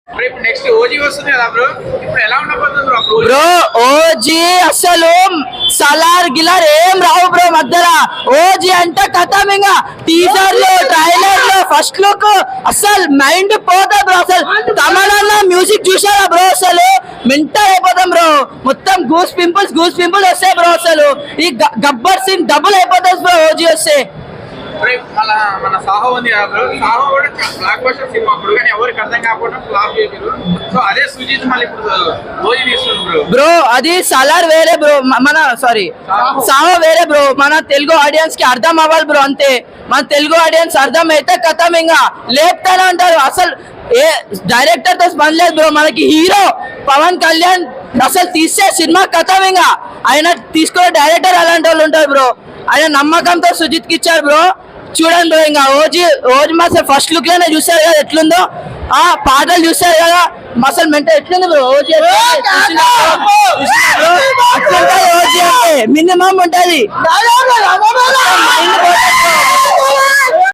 Next OG వస్తుంది కదా bro, ఇప్పుడు ఎలా ఉండబోతుంది బ్రో? బ్రో ఓజీ అసలు సలార్ గిలార్ ఏం రావు బ్రో మధ్యలో. ఓజీ అంటే కథం ఇంకా టీజర్ లో ట్రైలర్ లో ఫస్ట్ లుక్ అసలు మైండ్ పోతా బ్రో. అసలు తమిళనాడులో మ్యూజిక్ చూసారా బ్రో? అసలు మెంటల్ అయిపోతాం బ్రో. మొత్తం గూస్ పింపుల్స్ వస్తాయి బ్రో. అసలు ఈ గబ్బర్ సీన్ డబుల్ అయిపోతుంది బ్రో ఓజీ వస్తే. మన సాహో ఉంది కదా బ్రో, సాహో కూడా బ్లాక్ బస్టర్ సినిమా అప్పుడు, కానీ ఎవరికి అర్థం కాకుండా ఫ్లాప్ చేసారు. సో అదే సుజిత్ మళ్ళీ ఇప్పుడు ఓజీ తీస్తుంది బ్రో. బ్రో అది సలార్ వేరే బ్రో, మన సారీ సాహో వేరే బ్రో. మన తెలుగు ఆడియన్స్ కి అర్థం అవ్వాలి బ్రో, అంతే. మన తెలుగు ఆడియన్స్ అర్థం అయితే కథం ఇంకా లేపుతానే అంటారు. అసలు ఏ డైరెక్టర్ తో పని లేదు బ్రో. మనకి హీరో పవన్ కళ్యాణ్ అసలు తీసే సినిమా కథం ఇంకా. ఆయన తీసుకునే డైరెక్టర్ అలాంటి వాళ్ళు ఉంటారు బ్రో. ఆయన నమ్మకంతో సుజిత్ కి ఇచ్చారు బ్రో. చూడండి బ్రో, ఇంకా ఓజీ అసలు ఫస్ట్ లుక్ లోనే చూసారు కదా ఎట్లుందో. ఆ పాటలు చూసారు కదా అసలు మెంటల్ ఎట్లుంది బ్రో ఓజీ ఓజీ అంటే మినిమం ఉంటది.